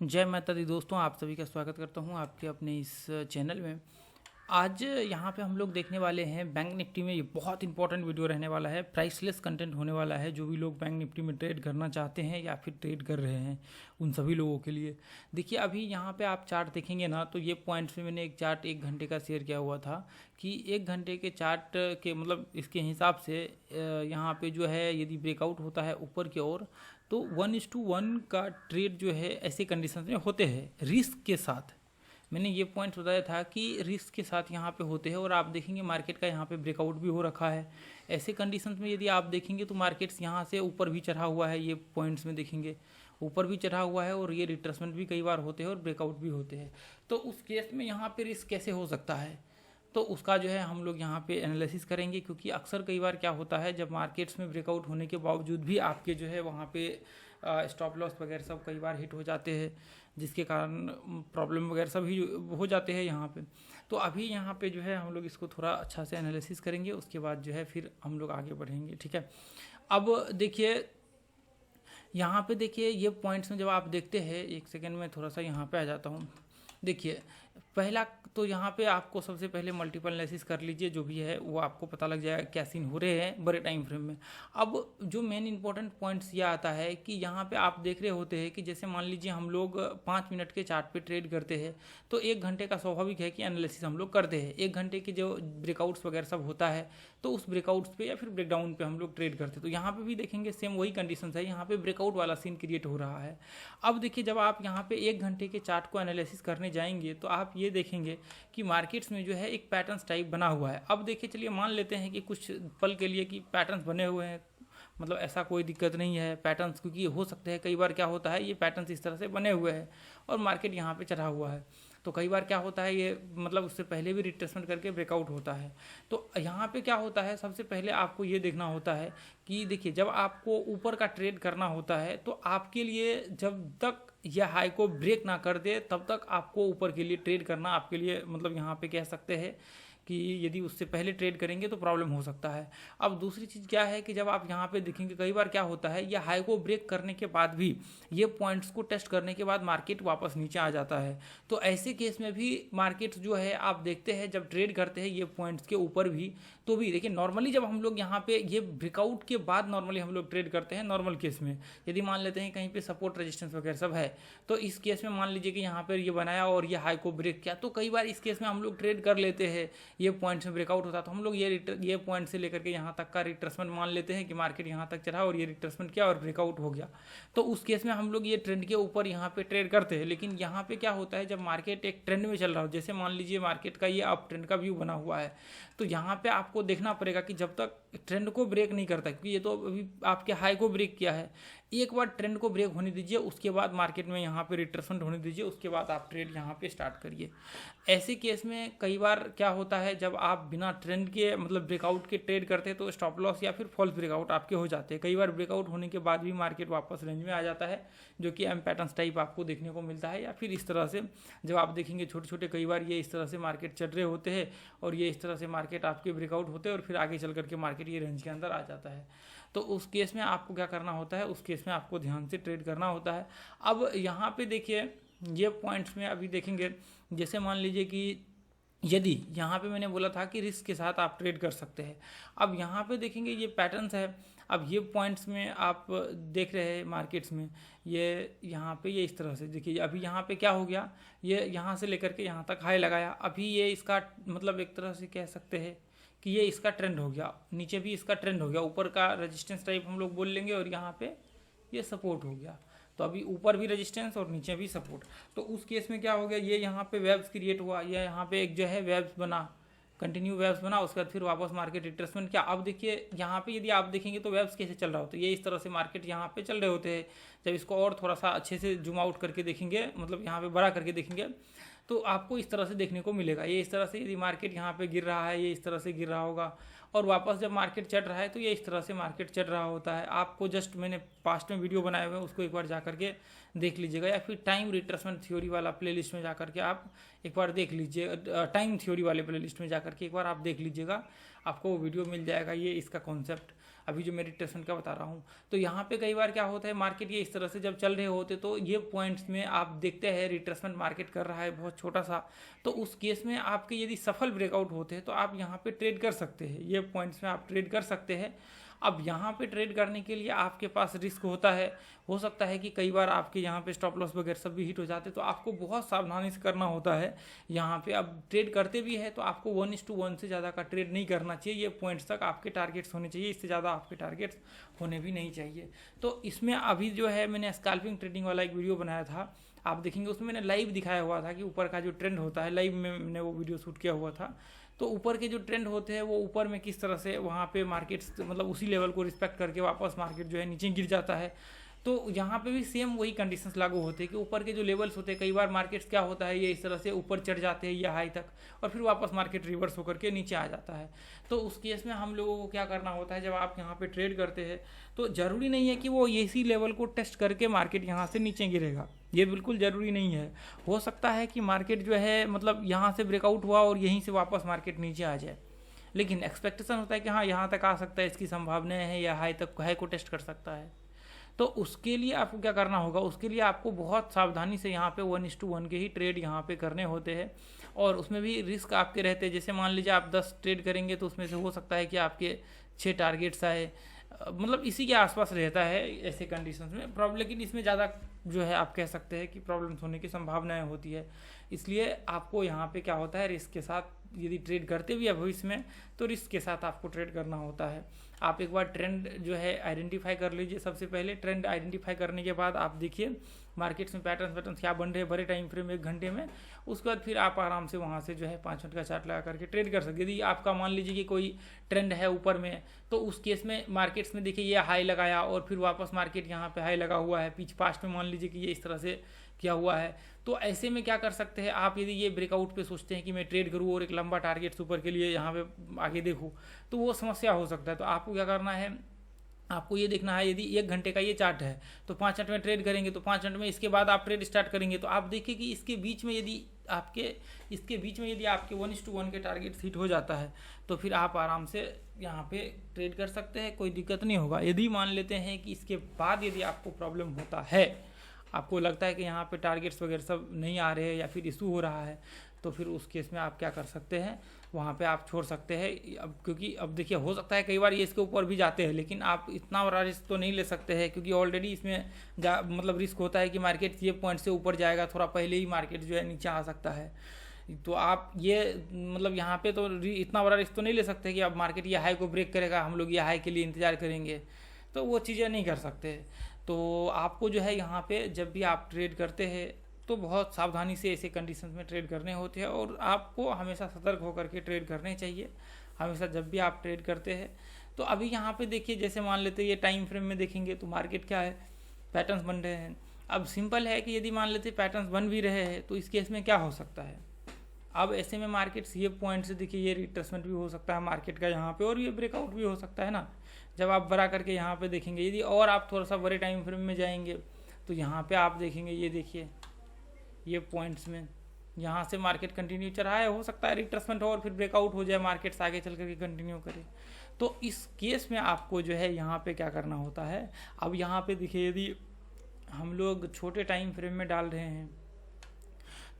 जय माता दी दोस्तों, आप सभी का स्वागत करता हूं आपके अपने इस चैनल में। आज यहाँ पे हम लोग देखने वाले हैं बैंक निफ्टी में। ये बहुत इंपॉर्टेंट वीडियो रहने वाला है, प्राइसलेस कंटेंट होने वाला है। जो भी लोग बैंक निफ्टी में ट्रेड करना चाहते हैं या फिर ट्रेड कर रहे हैं उन सभी लोगों के लिए। देखिए अभी यहाँ पे आप चार्ट देखेंगे ना, तो ये पॉइंट्स में मैंने एक चार्ट 1 घंटे का शेयर किया हुआ था कि 1 घंटे के चार्ट के मतलब इसके हिसाब से यहाँ पे जो है यदि ब्रेकआउट होता है ऊपर की ओर तो 1:1 का ट्रेड जो है ऐसे कंडीशंस में होते हैं रिस्क के साथ। मैंने ये पॉइंट बताया था कि रिस्क के साथ यहाँ पे होते हैं और आप देखेंगे मार्केट का यहाँ पे ब्रेकआउट भी हो रखा है। ऐसे कंडीशंस में यदि आप देखेंगे तो मार्केट्स यहाँ से ऊपर भी चढ़ा हुआ है, ये पॉइंट्स में देखेंगे ऊपर भी चढ़ा हुआ है और ये रिट्रेसमेंट भी कई बार होते हैं और ब्रेकआउट भी होते हैं। तो उस केस में यहाँ पे रिस्क कैसे हो सकता है, तो उसका जो है हम लोग यहाँ पे एनालिसिस करेंगे। क्योंकि अक्सर कई बार क्या होता है, जब मार्केट्स में ब्रेकआउट होने के बावजूद भी आपके जो है वहाँ पे स्टॉप लॉस वगैरह सब कई बार हिट हो जाते हैं, जिसके कारण प्रॉब्लम वगैरह सब ही हो जाते हैं यहाँ पे। तो अभी यहाँ पे जो है हम लोग इसको थोड़ा अच्छा से एनालिसिस करेंगे, उसके बाद जो है फिर हम लोग आगे बढ़ेंगे। ठीक है, अब देखिए यहाँ पे देखिए ये पॉइंट्स में जब आप देखते हैं, एक सेकेंड में थोड़ा सा यहाँ पे आ जाता हूँ। देखिए पहला तो यहाँ पे आपको सबसे पहले मल्टीपल एनालिसिस कर लीजिए, जो भी है वो आपको पता लग जाएगा क्या सीन हो रहे हैं बड़े टाइम फ्रेम में। अब जो मेन इंपॉर्टेंट पॉइंट्स ये आता है कि यहाँ पे आप देख रहे होते हैं कि जैसे मान लीजिए हम लोग 5 मिनट के चार्ट पे ट्रेड करते हैं तो 1 घंटे का स्वाभाविक है कि एनालिसिस हम लोग करते हैं। 1 घंटे के जो ब्रेकआउट्स वगैरह सब होता है तो उस ब्रेकआउट्स पे या फिर ब्रेकडाउन पे हम लोग ट्रेड करते हैं। तो यहाँ पे भी देखेंगे सेम वही कंडीशन है, यहाँ पे ब्रेकआउट वाला सीन क्रिएट हो रहा है। अब देखिए जब आप यहाँ पे 1 घंटे के चार्ट को एनालिसिस करने जाएंगे तो आप ये देखेंगे कि मार्केट्स में जो है एक पैटर्न्स टाइप बना हुआ है। अब देखिए चलिए मान लेते हैं कि कुछ पल के लिए कि पैटर्न्स बने हुए हैं, मतलब ऐसा कोई दिक्कत नहीं है पैटर्न्स, क्योंकि हो सकते हैं कई बार क्या होता है ये पैटर्न्स इस तरह से बने हुए हैं और मार्केट यहाँ पे चढ़ा हुआ है। तो कई बार क्या होता है ये मतलब उससे पहले भी रिट्रेसमेंट करके ब्रेकआउट होता है। तो यहाँ पे क्या होता है, सबसे पहले आपको ये देखना होता है कि देखिए जब आपको ऊपर का ट्रेड करना होता है तो आपके लिए जब तक यह हाई को ब्रेक ना कर दे तब तक आपको ऊपर के लिए ट्रेड करना आपके लिए मतलब यहाँ पे कह सकते हैं कि यदि उससे पहले ट्रेड करेंगे तो प्रॉब्लम हो सकता है। अब दूसरी चीज़ क्या है कि जब आप यहाँ पे देखेंगे कई बार क्या होता है ये हाई को ब्रेक करने के बाद भी ये पॉइंट्स को टेस्ट करने के बाद मार्केट वापस नीचे आ जाता है। तो ऐसे केस में भी मार्केट जो है आप देखते हैं जब ट्रेड करते हैं ये पॉइंट्स के ऊपर भी, तो भी देखिए नॉर्मली जब हम लोग यहाँ पे ये ब्रेकआउट के बाद नॉर्मली हम लोग ट्रेड करते हैं नॉर्मल केस में, यदि मान लेते हैं कहीं पे सपोर्ट रेजिस्टेंस वगैरह सब है तो इस केस में मान लीजिए कि यहाँ पर ये बनाया और ये हाई को ब्रेक किया, तो कई बार इस केस में हम लोग ट्रेड कर लेते हैं। ये पॉइंट्स में ब्रेकआउट होता है तो हम लोग ये पॉइंट से लेकर के यहाँ तक का रिट्रेसमेंट मान लेते हैं कि मार्केट यहाँ तक चढ़ा और ये रिट्रेसमेंट किया और ब्रेकआउट हो गया, तो उस केस में हम लोग ये ट्रेंड के ऊपर यहाँ पे ट्रेड करते हैं। लेकिन यहाँ पे क्या होता है जब मार्केट एक ट्रेंड में चल रहा हो, जैसे मान लीजिए मार्केट का ये अप ट्रेंड का व्यू बना हुआ है, तो यहाँ पे आपको देखना पड़ेगा कि जब तक ट्रेंड को ब्रेक नहीं करता, क्योंकि ये तो अभी आपके हाई को ब्रेक किया है, एक बार ट्रेंड को ब्रेक होने दीजिए, उसके बाद मार्केट में यहाँ पे रिट्रेसमेंट होने दीजिए, उसके बाद आप ट्रेड यहाँ पे स्टार्ट करिए। ऐसे केस में कई बार क्या होता है जब आप बिना ट्रेंड के मतलब ब्रेकआउट के ट्रेड करते हैं तो स्टॉप लॉस या फिर फॉल्स ब्रेकआउट आपके हो जाते हैं। कई बार ब्रेकआउट होने के बाद भी मार्केट वापस रेंज में आ जाता है, जो कि एम पैटर्न्स टाइप आपको देखने को मिलता है। या फिर इस तरह से जब आप देखेंगे छोटे छोटे कई बार ये इस तरह से मार्केट चल रहे होते हैं और ये इस तरह से मार्केट आपके ब्रेकआउट होते हैं और फिर आगे चल करके मार्केट ये रेंज के अंदर आ जाता है। तो उस केस में आपको क्या करना होता है, उस केस में आपको ध्यान से ट्रेड करना होता है। अब यहाँ पे देखिए ये पॉइंट्स में अभी देखेंगे, जैसे मान लीजिए कि यदि यहाँ पे मैंने बोला था कि रिस्क के साथ आप ट्रेड कर सकते हैं। अब यहाँ पे देखेंगे ये पैटर्न्स है। अब ये पॉइंट्स में आप देख रहे हैं मार्केट्स में ये यहाँ पे ये इस तरह से देखिए अभी यहाँ पे क्या हो गया, ये यहाँ से लेकर के यहाँ तक हाई लगाया, अभी ये इसका मतलब एक तरह से कह सकते हैं कि ये इसका ट्रेंड हो गया, नीचे भी इसका ट्रेंड हो गया, ऊपर का रेजिस्टेंस टाइप हम लोग बोल लेंगे और यहाँ पे ये सपोर्ट हो गया। तो अभी ऊपर भी रेजिस्टेंस और नीचे भी सपोर्ट, तो उस केस में क्या हो गया, ये यहाँ पे वेव्स क्रिएट हुआ, ये यहाँ पे एक जो है वेव्स बना, कंटिन्यू वेव्स बना, उसके बाद फिर वापस मार्केट रिट्रेसमेंट किया। अब देखिए यहाँ पे यदि आप देखेंगे तो वेव्स कैसे चल रहा होता है, ये इस तरह से मार्केट यहाँ पे चल रहे होते हैं। जब इसको और थोड़ा सा अच्छे से जूम आउट करके देखेंगे, मतलब यहाँ पे बड़ा करके देखेंगे, तो आपको इस तरह से देखने को मिलेगा। ये इस तरह से यदि मार्केट यहाँ पे गिर रहा है, ये इस तरह से गिर रहा होगा और वापस जब मार्केट चढ़ रहा है तो ये इस तरह से मार्केट चढ़ रहा होता है। आपको जस्ट मैंने पास्ट में वीडियो बनाए हुए हैं, उसको एक बार जा करके देख लीजिएगा, या फिर टाइम रिट्रेसमेंट थ्योरी वाला प्लेलिस्ट में जा करके आप एक बार देख लीजिए, टाइम थ्योरी वाले प्लेलिस्ट में जा करके एक बार आप देख लीजिएगा, आपको वो वीडियो मिल जाएगा, ये इसका कॉन्सेप्ट। अभी जो मैं रिट्रेसमेंट का बता रहा हूँ। तो यहाँ पे कई बार क्या होता है, मार्केट ये इस तरह से जब चल रहे होते तो ये पॉइंट्स में आप देखते हैं रिट्रेसमेंट मार्केट कर रहा है बहुत छोटा सा, तो उस केस में आपके यदि सफल ब्रेकआउट होते हैं तो आप यहाँ पे ट्रेड कर सकते हैं, ये पॉइंट्स में आप ट्रेड कर सकते हैं। अब यहाँ पे ट्रेड करने के लिए आपके पास रिस्क होता है, हो सकता है कि कई बार आपके यहाँ पे स्टॉप लॉस वगैरह सब भी हिट हो जाते, तो आपको बहुत सावधानी से करना होता है यहाँ पे। अब ट्रेड करते भी है तो आपको 1:1 से ज़्यादा का ट्रेड नहीं करना चाहिए, ये पॉइंट्स तक आपके टारगेट्स होने चाहिए, इससे ज़्यादा आपके टारगेट्स होने भी नहीं चाहिए। तो इसमें अभी जो है मैंने स्कैल्पिंग ट्रेडिंग वाला एक वीडियो बनाया था, आप देखेंगे उसमें मैंने लाइव दिखाया हुआ था कि ऊपर का जो ट्रेंड होता है, लाइव में मैंने वो वीडियो शूट किया हुआ था। तो ऊपर के जो ट्रेंड होते हैं वो ऊपर में किस तरह से वहाँ पे मार्केट्स मतलब उसी लेवल को रिस्पेक्ट करके वापस मार्केट जो है नीचे गिर जाता है। तो यहाँ पे भी सेम वही कंडीशंस लागू होते हैं कि ऊपर के जो लेवल्स होते हैं, कई बार मार्केट्स क्या होता है ये इस तरह से ऊपर चढ़ जाते हैं या हाई तक, और फिर वापस मार्केट रिवर्स होकर के नीचे आ जाता है। तो उस केस में हम लोगों को क्या करना होता है, जब आप यहाँ पे ट्रेड करते हैं तो ज़रूरी नहीं है कि वो इसी लेवल को टेस्ट करके मार्केट यहाँ से नीचे गिरेगा, ये बिल्कुल ज़रूरी नहीं है। हो सकता है कि मार्केट जो है मतलब यहाँ से ब्रेकआउट हुआ और यहीं से वापस मार्केट नीचे आ जाए, लेकिन एक्सपेक्टेशन होता है कि हाँ यहाँ तक आ सकता है, इसकी संभावना है, या हाई तक हाई को टेस्ट कर सकता है। तो उसके लिए आपको क्या करना होगा, उसके लिए आपको बहुत सावधानी से यहाँ पे 1:1 के ही ट्रेड यहाँ पे करने होते हैं, और उसमें भी रिस्क आपके रहते हैं। जैसे मान लीजिए आप 10 ट्रेड करेंगे तो उसमें से हो सकता है कि आपके 6 टारगेट्स आए, मतलब इसी के आसपास रहता है ऐसे कंडीशंस में प्रॉब्लम। लेकिन इसमें ज़्यादा जो है आप कह सकते हैं कि प्रॉब्लम्स होने की संभावनाएं होती है, इसलिए आपको यहाँ पे क्या होता है, रिस्क के साथ यदि ट्रेड करते भी है भविष्य में तो रिस्क के साथ आपको ट्रेड करना होता है। आप एक बार ट्रेंड जो है आइडेंटिफाई कर लीजिए। सबसे पहले ट्रेंड आइडेंटिफाई करने के बाद आप देखिए मार्केट्स में पैटर्न क्या बन रहे हैं बड़े टाइम फ्रेम 1 घंटे में, उसके बाद फिर आप आराम से वहाँ से जो है 5 मिनट का चार्ट लगा करके ट्रेड कर सकते। यदि आपका मान लीजिए कि कोई ट्रेंड है ऊपर में, तो उस केस में मार्केट्स में देखिए ये हाई लगाया और फिर वापस मार्केट यहाँ पे हाई लगा हुआ है, पीछे पास्ट में मान लीजिए कि ये इस तरह से किया हुआ है, तो ऐसे में क्या कर सकते हैं आप, यदि ये ब्रेकआउट पे सोचते हैं कि मैं ट्रेड करूँ और एक लंबा टारगेट ऊपर के लिए यहाँ पे आगे देखूँ, तो वो समस्या हो सकता है। तो आपको क्या करना है, आपको ये देखना है यदि 1 घंटे का ये चार्ट है तो 5 मिनट में ट्रेड करेंगे, तो 5 मिनट में इसके बाद आप ट्रेड स्टार्ट करेंगे तो आप देखिए कि इसके बीच में यदि आपके 1:1 के टारगेट हिट हो जाता है तो फिर आप आराम से यहाँ पे ट्रेड कर सकते हैं, कोई दिक्कत नहीं होगा। यदि मान लेते हैं कि इसके बाद यदि आपको प्रॉब्लम होता है, आपको लगता है कि यहाँ पे टारगेट्स वगैरह सब नहीं आ रहे हैं या फिर इशू हो रहा है, तो फिर उस केस में आप क्या कर सकते हैं, वहाँ पे आप छोड़ सकते हैं। अब क्योंकि अब देखिए हो सकता है कई बार ये इसके ऊपर भी जाते हैं, लेकिन आप इतना बड़ा रिस्क तो नहीं ले सकते हैं, क्योंकि ऑलरेडी इसमें मतलब रिस्क होता है कि मार्केट ये पॉइंट से ऊपर जाएगा, थोड़ा पहले ही मार्केट जो है नीचे आ सकता है। तो आप ये मतलब यहाँ पे तो इतना बड़ा रिस्क तो नहीं ले सकते कि अब मार्केट ये हाई को ब्रेक करेगा, हम लोग ये हाई के लिए इंतज़ार करेंगे, तो वो चीज़ें नहीं कर सकते। तो आपको जो है यहाँ पे जब भी आप ट्रेड करते हैं तो बहुत सावधानी से ऐसे कंडीशंस में ट्रेड करने होते हैं, और आपको हमेशा सतर्क होकर के ट्रेड करने चाहिए हमेशा जब भी आप ट्रेड करते हैं। तो अभी यहाँ पे देखिए, जैसे मान लेते हैं ये टाइम फ्रेम में देखेंगे तो मार्केट क्या है, पैटर्न्स बन रहे हैं। अब सिंपल है कि यदि मान लेते पैटर्न्स बन भी रहे हैं तो इस केस में क्या हो सकता है, अब ऐसे में मार्केट्स ये पॉइंट से देखिए ये रिट्रेसमेंट भी हो सकता है मार्केट का यहाँ पे, और ये ब्रेकआउट भी हो सकता है ना। जब आप बड़ा करके यहाँ पे देखेंगे, यदि और आप थोड़ा सा बड़े टाइम फ्रेम में जाएंगे तो यहाँ पे आप देखेंगे, ये देखिए ये पॉइंट्स में यहाँ से मार्केट कंटिन्यू चल रहा है, हो सकता है रिट्रेसमेंट हो और फिर ब्रेकआउट हो जाए, मार्केट्स आगे चल करके कंटिन्यू करे। तो इस केस में आपको जो है यहाँ पे क्या करना होता है, अब यहाँ पे देखिए यदि हम लोग छोटे टाइम फ्रेम में डाल रहे हैं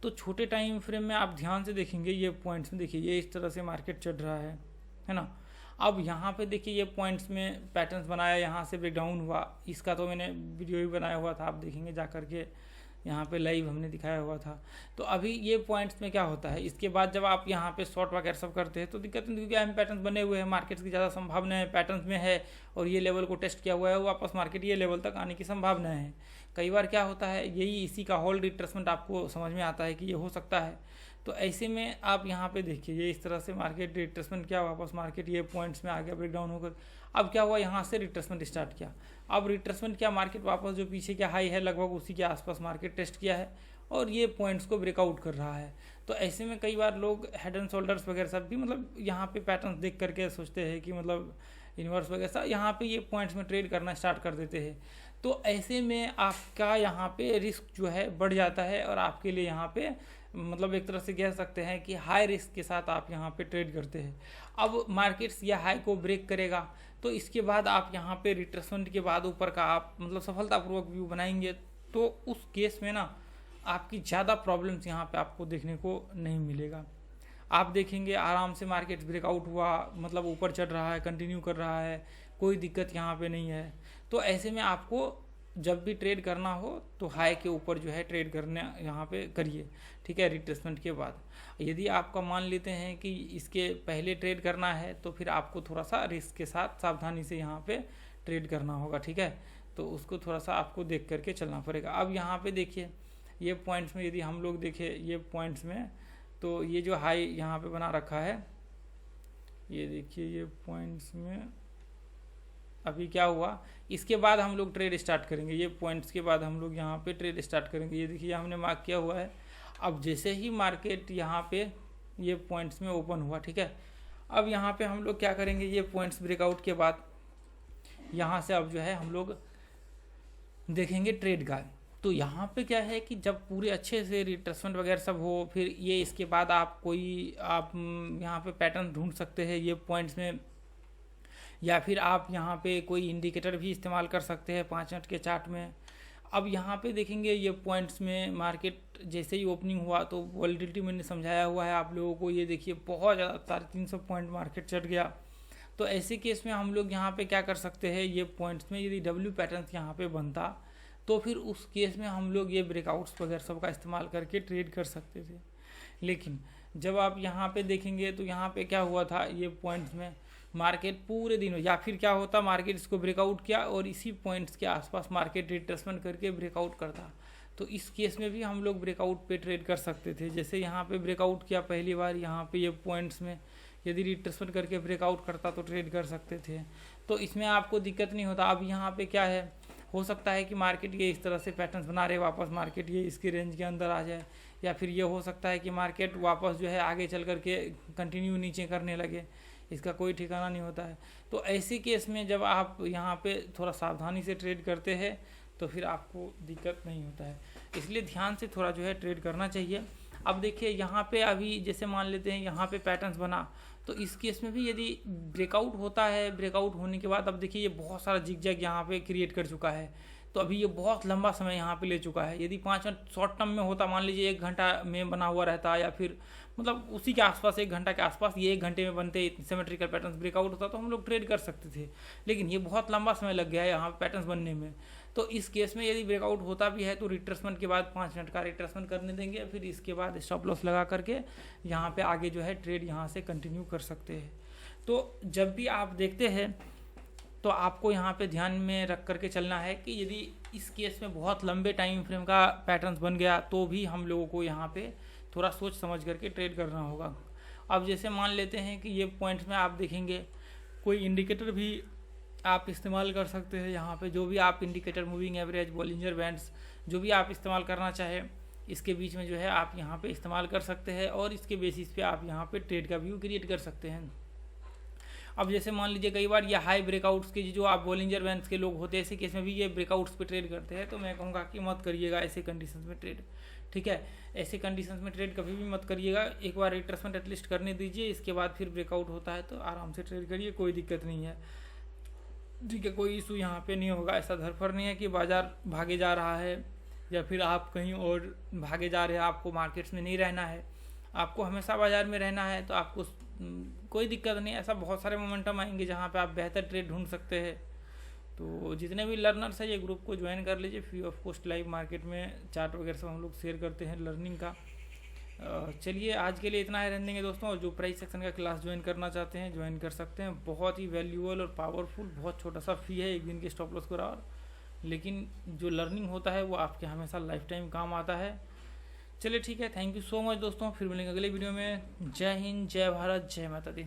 तो छोटे टाइम फ्रेम में आप ध्यान से देखेंगे ये पॉइंट्स में देखिए ये इस तरह से मार्केट चढ़ रहा है ना। अब यहाँ पे देखिए ये पॉइंट्स में पैटर्न्स बनाया, यहाँ से ब्रेकडाउन हुआ, इसका तो मैंने वीडियो भी बनाया हुआ था, आप देखेंगे जा करके यहाँ पे लाइव हमने दिखाया हुआ था। तो अभी ये पॉइंट्स में क्या होता है, इसके बाद जब आप यहाँ पे शॉर्ट वगैरह सब करते हैं तो दिक्कत नहीं, क्योंकि एम पैटर्न्स बने हुए हैं, मार्केट्स की ज़्यादा संभावना है पैटर्न्स में है, और ये लेवल को टेस्ट किया हुआ है, वापस मार्केट ये लेवल तक आने की संभावना है। कई बार क्या होता है, यही इसी का होल्ड रिट्रेसमेंट आपको समझ में आता है कि ये हो सकता है। तो ऐसे में आप यहाँ पे देखिए ये इस तरह से मार्केट रिट्रेसमेंट किया, वापस मार्केट ये पॉइंट्स में आ गया ब्रेकडाउन होकर। अब क्या हुआ, यहाँ से रिट्रेसमेंट स्टार्ट किया, अब रिट्रेसमेंट किया, मार्केट वापस जो पीछे क्या हाई है लगभग उसी के आसपास मार्केट टेस्ट किया है और ये पॉइंट्स को ब्रेकआउट कर रहा है। तो ऐसे में कई बार लोग हेड एंड शोल्डर्स वगैरह सब भी मतलब यहाँ पे पैटर्न्स देख करके सोचते हैं कि मतलब इन्वर्स वगैरह सब यहाँ पे ये पॉइंट्स में ट्रेड करना स्टार्ट कर देते हैं। तो ऐसे में आपका यहाँ पे रिस्क जो है बढ़ जाता है और आपके लिए यहाँ पे मतलब एक तरह से कह सकते हैं कि हाई रिस्क के साथ आप यहाँ पे ट्रेड करते हैं। अब मार्केट्स या हाई को ब्रेक करेगा तो इसके बाद आप यहाँ पे रिट्रेसमेंट के बाद ऊपर का आप मतलब सफलतापूर्वक व्यू बनाएंगे, तो उस केस में ना आपकी ज़्यादा प्रॉब्लम्स यहाँ पे आपको देखने को नहीं मिलेगा। आप देखेंगे आराम से मार्केट ब्रेकआउट हुआ, मतलब ऊपर चढ़ रहा है, कंटिन्यू कर रहा है, कोई दिक्कत यहाँ पे नहीं है। तो ऐसे में आपको जब भी ट्रेड करना हो तो हाई के ऊपर जो है ट्रेड करने यहाँ पे करिए, ठीक है, रिट्रेसमेंट के बाद। यदि आपका मान लेते हैं कि इसके पहले ट्रेड करना है तो फिर आपको थोड़ा सा रिस्क के साथ सावधानी से यहाँ पे ट्रेड करना होगा, ठीक है। तो उसको थोड़ा सा आपको देख करके चलना पड़ेगा। अब यहाँ पे देखिए ये पॉइंट्स में यदि हम लोग देखें ये पॉइंट्स में, तो ये जो हाई यहाँ पे बना रखा है, ये देखिए ये पॉइंट्स में अभी क्या हुआ, इसके बाद हम लोग ट्रेड स्टार्ट करेंगे। ये पॉइंट्स के बाद हम लोग यहाँ पे ट्रेड स्टार्ट करेंगे। ये देखिए हमने मार्क किया हुआ है। अब जैसे ही मार्केट यहाँ पे ये पॉइंट्स में ओपन हुआ, ठीक है, अब यहाँ पे हम लोग क्या करेंगे, ये पॉइंट्स ब्रेकआउट के बाद यहाँ से अब जो है हम लोग देखेंगे ट्रेड का। तो यहाँ पे क्या है कि जब पूरे अच्छे से रिट्रेसमेंट वगैरह सब हो, फिर ये इसके बाद आप यहाँ पे पैटर्न ढूंढ सकते हैं ये पॉइंट्स में, या फिर आप यहाँ पे कोई इंडिकेटर भी इस्तेमाल कर सकते हैं 5 मिनट के चार्ट में। अब यहाँ पे देखेंगे ये पॉइंट्स में मार्केट जैसे ही ओपनिंग हुआ तो वॉलेटिलिटी मैंने समझाया हुआ है आप लोगों को, ये देखिए बहुत ज़्यादा 350 पॉइंट मार्केट चढ़ गया। तो ऐसे केस में हम लोग यहाँ पे क्या कर सकते हैं, ये पॉइंट्स में यदि डब्ल्यू पैटर्न्स यहाँ पे बनता तो फिर उस केस में हम लोग ये ब्रेकआउट्स वगैरह सब का इस्तेमाल करके ट्रेड कर सकते थे। लेकिन जब आप यहाँ पे देखेंगे तो यहाँ पे क्या हुआ था, ये पॉइंट्स में मार्केट पूरे दिन, या फिर क्या होता मार्केट इसको ब्रेकआउट किया और इसी पॉइंट्स के आसपास मार्केट रिट्रेसमेंट करके ब्रेकआउट करता, तो इस केस में भी हम लोग ब्रेकआउट पे ट्रेड कर सकते थे। जैसे यहाँ पे ब्रेकआउट किया पहली बार, यहाँ पे ये पॉइंट्स में यदि रिट्रेसमेंट करके ब्रेकआउट करता तो ट्रेड कर सकते थे, तो इसमें आपको दिक्कत नहीं होता। अब यहाँ पे क्या है, हो सकता है कि मार्केट ये इस तरह से पैटर्न्स बना रहे, वापस मार्केट ये इसके रेंज के अंदर आ जाए, या फिर ये हो सकता है कि मार्केट वापस जो है आगे चल करके कंटिन्यू नीचे करने लगे, इसका कोई ठिकाना नहीं होता है। तो ऐसे केस में जब आप यहाँ पे थोड़ा सावधानी से ट्रेड करते हैं तो फिर आपको दिक्कत नहीं होता है, इसलिए ध्यान से थोड़ा जो है ट्रेड करना चाहिए। अब देखिए यहाँ पे अभी जैसे मान लेते हैं यहाँ पे पैटर्न्स बना, तो इस केस में भी यदि ब्रेकआउट होता है, ब्रेकआउट होने के बाद अब देखिए ये बहुत सारा जिगजैग यहाँ पे क्रिएट कर चुका है, तो अभी ये बहुत लंबा समय यहाँ पे ले चुका है। यदि 5 मिनट शॉर्ट टर्म में होता, मान लीजिए 1 घंटा में बना हुआ रहता, या फिर मतलब उसी के आसपास 1 घंटा के आसपास ये 1 घंटे में बनते सिमेट्रिकल पैटर्न्स ब्रेकआउट होता तो हम लोग ट्रेड कर सकते थे, लेकिन ये बहुत लंबा समय लग गया है यहाँ पैटर्न्स बनने में। तो इस केस में यदि ब्रेकआउट होता भी है तो रिट्रेसमेंट के बाद 5 मिनट का रिट्रेसमेंट करने देंगे, फिर इसके बाद स्टॉप लॉस लगा करके यहाँ पे आगे जो है ट्रेड यहाँ से कंटिन्यू कर सकते हैं। तो जब भी आप देखते हैं तो आपको यहाँ पे ध्यान में रख करके चलना है कि यदि इस केस में बहुत लंबे टाइम फ्रेम का पैटर्न्स बन गया तो भी हम लोगों को यहाँ पे थोड़ा सोच समझ करके ट्रेड करना होगा। अब जैसे मान लेते हैं कि ये पॉइंट्स में आप देखेंगे कोई इंडिकेटर भी आप इस्तेमाल कर सकते हैं, यहाँ पे जो भी आप indicator, moving average, Bollinger bands, जो भी आप इस्तेमाल करना चाहें इसके बीच में जो है आप यहाँ पे इस्तेमाल कर सकते हैं, और इसके बेसिस पे आप यहाँ पे ट्रेड का व्यू क्रिएट कर सकते हैं। अब जैसे मान लीजिए कई बार ये हाई ब्रेकआउट्स के जो आप बॉलिंजर बैंड्स के लोग होते हैं, ऐसे केस में भी ये ब्रेकआउट्स पे ट्रेड करते हैं, तो मैं कहूँगा कि मत करिएगा ऐसे कंडीशंस में ट्रेड, ठीक है। ऐसे कंडीशंस में ट्रेड कभी भी मत करिएगा, एक बार रिट्रेसमेंट एटलीस्ट करने दीजिए, इसके बाद फिर ब्रेकआउट होता है तो आराम से ट्रेड करिए, कोई दिक्कत नहीं है, ठीक है, कोई इशू यहाँ पे नहीं होगा। ऐसा धरफर नहीं है कि बाजार भागे जा रहा है या फिर आप कहीं और भागे जा रहे हैं, आपको मार्केट्स में नहीं रहना है, आपको हमेशा बाजार में रहना है, तो आपको कोई दिक्कत नहीं। ऐसा बहुत सारे मोमेंटम आएंगे जहाँ पे आप बेहतर ट्रेड ढूंढ सकते हैं। तो जितने भी लर्नर्स हैं ये ग्रुप को ज्वाइन कर लीजिए, free of cost live market में चार्ट वगैरह सब हम लोग शेयर करते हैं लर्निंग का। चलिए आज के लिए इतना ही रहने देंगे दोस्तों, और जो प्राइस सेक्शन का क्लास ज्वाइन करना चाहते हैं ज्वाइन कर सकते हैं। बहुत ही वैल्यूएबल और पावरफुल, बहुत छोटा सा फी है, 1 दिन के स्टॉप लॉस करा, लेकिन जो लर्निंग होता है वो आपके हमेशा लाइफ टाइम काम आता है। चलिए ठीक है, थैंक यू सो मच दोस्तों, फिर मिलेंगे अगले वीडियो में। जय हिंद, जय भारत, जय माता दी।